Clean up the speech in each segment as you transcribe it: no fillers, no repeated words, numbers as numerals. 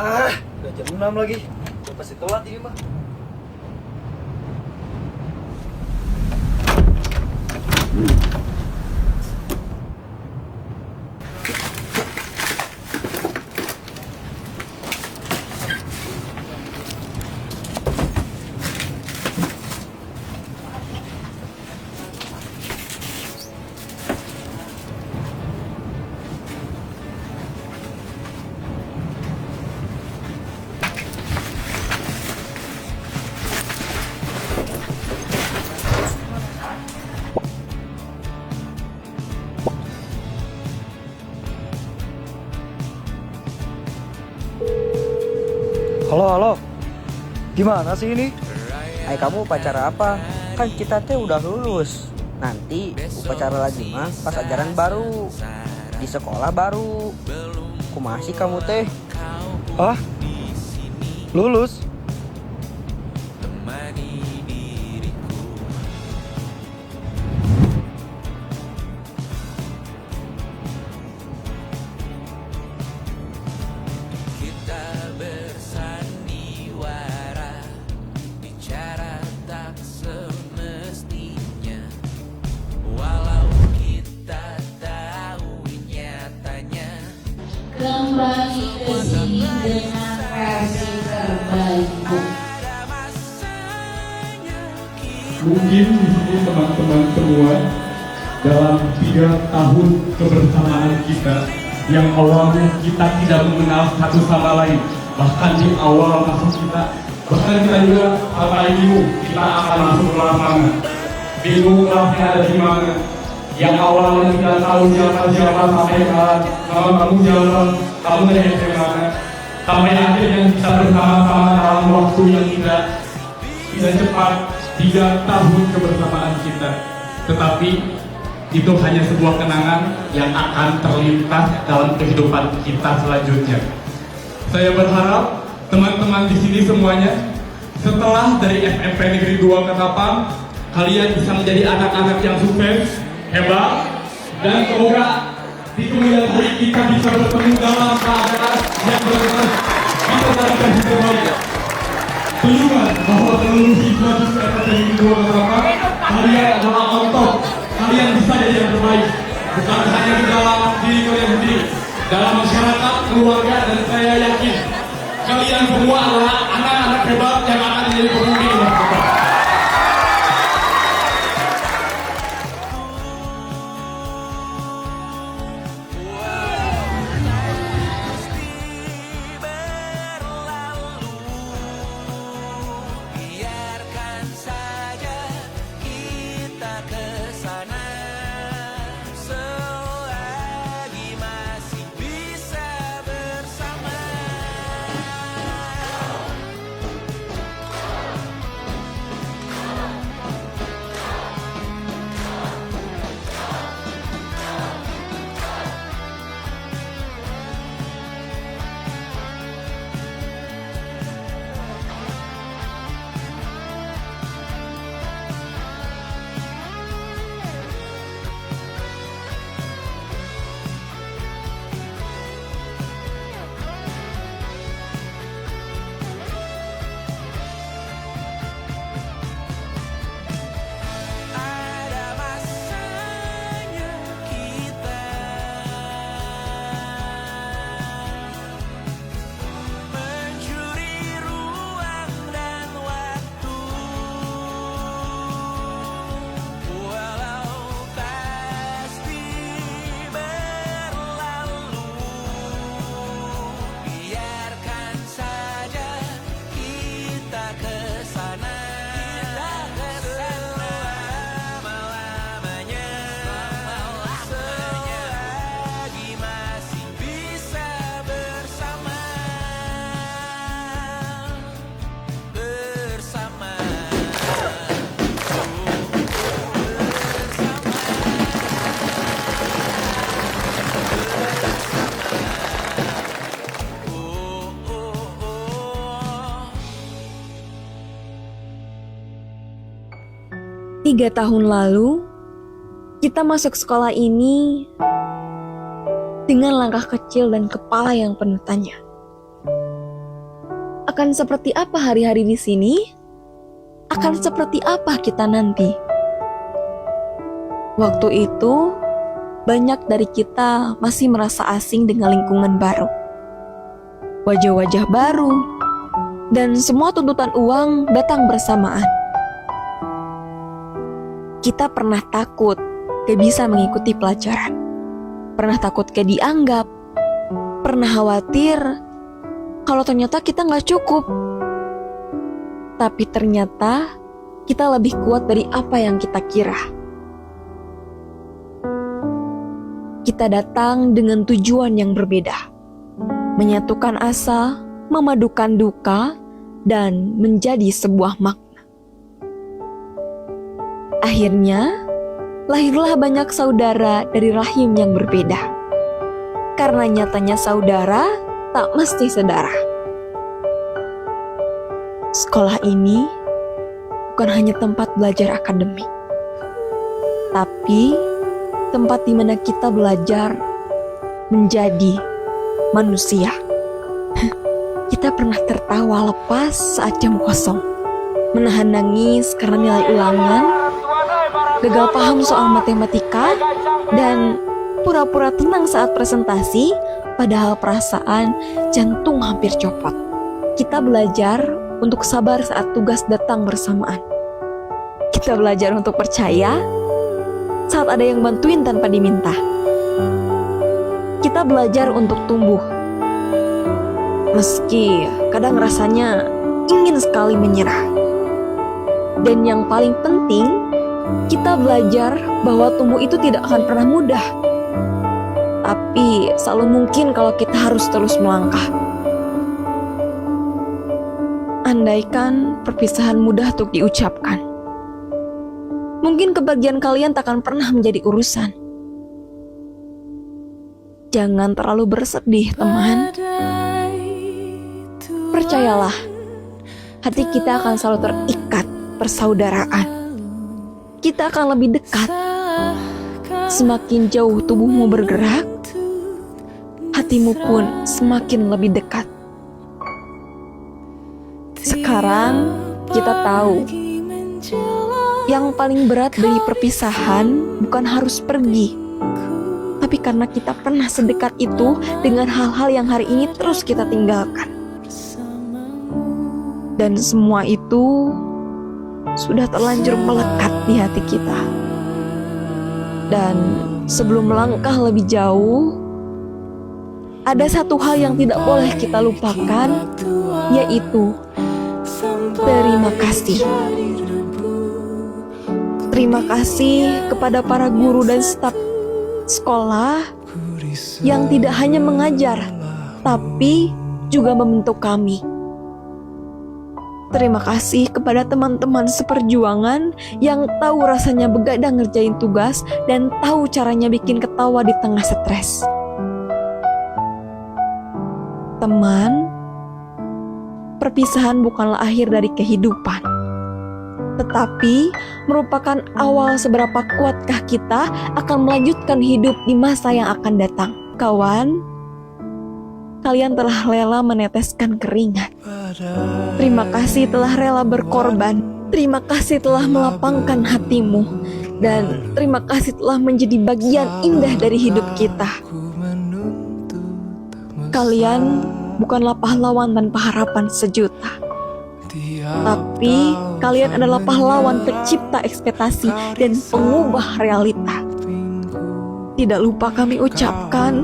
Udah jam 6 lagi. Udah pasti telat ini mah. Halo, halo. Gimana sih ini? Kamu upacara apa? Kan kita teh udah lulus. Nanti upacara lagi mah pas ajaran baru. Di sekolah baru. Kumaha sih kamu teh? Ah? Lulus? Kembali ke sini dengan versi terbaikku. Mungkin di sini teman-teman semua dalam 3 tahun kebersamaan kita yang awalnya kita tidak mengenal satu sama lain, bahkan di awal masuk kita, bahkan kita juga sampai bingung kita akan masuk ke lapangan, bingung kelasnya ada di mana. Yang awalnya tidak tahu siapa sampai sekarang nama kamu siapa, kamu dari mana, sampai akhirnya bisa bersama-sama dalam waktu yang tidak cepat. 3 tahun kebersamaan kita, tetapi itu hanya sebuah kenangan yang akan terlintas dalam kehidupan kita selanjutnya. Saya berharap teman-teman di sini semuanya setelah dari FMP Negeri 2 Ketapang, kalian bisa menjadi anak-anak yang sukses, hebat, dan semoga di kemudian hari kita bisa bertemu dalam keadaan yang benar-benar bisa dalam yang terbaik. Tunjukkan bahwa seluruh siswa di FMP Negeri 2 Ketapang, kalian adalah on top, kalian bisa jadi yang terbaik, bukan hanya di dalam diri kalian sendiri, dalam masyarakat, keluarga, dan saya yakin kalian semua adalah anak-anak hebat yang akan menjadi pemimpin di masa depan. Tiga tahun lalu, kita masuk sekolah ini dengan langkah kecil dan kepala yang penuh tanya. Akan seperti apa hari-hari di sini? Akan seperti apa kita nanti? Waktu itu, banyak dari kita masih merasa asing dengan lingkungan baru. Wajah-wajah baru, dan semua tuntutan uang datang bersamaan. Kita pernah takut gak bisa mengikuti pelajaran. Pernah takut gak dianggap. Pernah khawatir kalau ternyata kita gak cukup. Tapi ternyata kita lebih kuat dari apa yang kita kira. Kita datang dengan tujuan yang berbeda. Menyatukan asa, memadukan duka, dan menjadi sebuah makna. Akhirnya, lahirlah banyak saudara dari rahim yang berbeda. Karena nyatanya saudara tak mesti saudara. Sekolah ini bukan hanya tempat belajar akademik, tapi tempat di mana kita belajar menjadi manusia. Kita pernah tertawa lepas saat jam kosong, menahan nangis karena nilai ulangan, gagal paham soal matematika, dan pura-pura tenang saat presentasi, padahal perasaan jantung hampir copot. Kita belajar untuk sabar saat tugas datang bersamaan. Kita belajar untuk percaya saat ada yang bantuin tanpa diminta. Kita belajar untuk tumbuh, meski kadang rasanya ingin sekali menyerah. Dan yang paling penting, kita belajar bahwa tumbuh itu tidak akan pernah mudah, tapi selalu mungkin kalau kita harus terus melangkah. Andaikan perpisahan mudah untuk diucapkan, mungkin kebahagiaan kalian tak akan pernah menjadi urusan. Jangan terlalu bersedih, teman. Percayalah, hati kita akan selalu terikat persaudaraan. Kita akan lebih dekat. Semakin jauh tubuhmu bergerak, hatimu pun semakin lebih dekat. Sekarang kita tahu, yang paling berat dari perpisahan bukan harus pergi, tapi karena kita pernah sedekat itu dengan hal-hal yang hari ini terus kita tinggalkan. Dan semua itu sudah terlanjur melekat di hati kita. Dan sebelum melangkah lebih jauh, ada satu hal yang tidak boleh kita lupakan, yaitu terima kasih. Terima kasih kepada para guru dan staf sekolah yang tidak hanya mengajar, tapi juga membentuk kami. Terima kasih kepada teman-teman seperjuangan yang tahu rasanya begadang ngerjain tugas dan tahu caranya bikin ketawa di tengah stres. Teman, perpisahan bukanlah akhir dari kehidupan, tetapi merupakan awal seberapa kuatkah kita akan melanjutkan hidup di masa yang akan datang. Kawan, kalian telah rela meneteskan keringat. Terima kasih telah rela berkorban. Terima kasih telah melapangkan hatimu. Dan terima kasih telah menjadi bagian indah dari hidup kita. Kalian bukanlah pahlawan tanpa harapan sejuta, tapi kalian adalah pahlawan pencipta ekspektasi dan pengubah realita. Tidak lupa kami ucapkan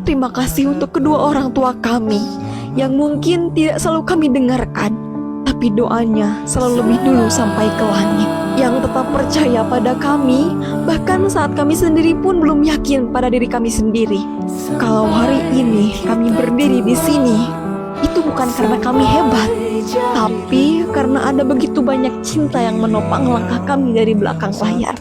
terima kasih untuk kedua orang tua kami yang mungkin tidak selalu kami dengarkan, tapi doanya selalu lebih dulu sampai ke langit. Yang tetap percaya pada kami, bahkan saat kami sendiri pun belum yakin pada diri kami sendiri. Kalau hari ini kami berdiri di sini, itu bukan karena kami hebat, tapi karena ada begitu banyak cinta yang menopang langkah kami dari belakang layar.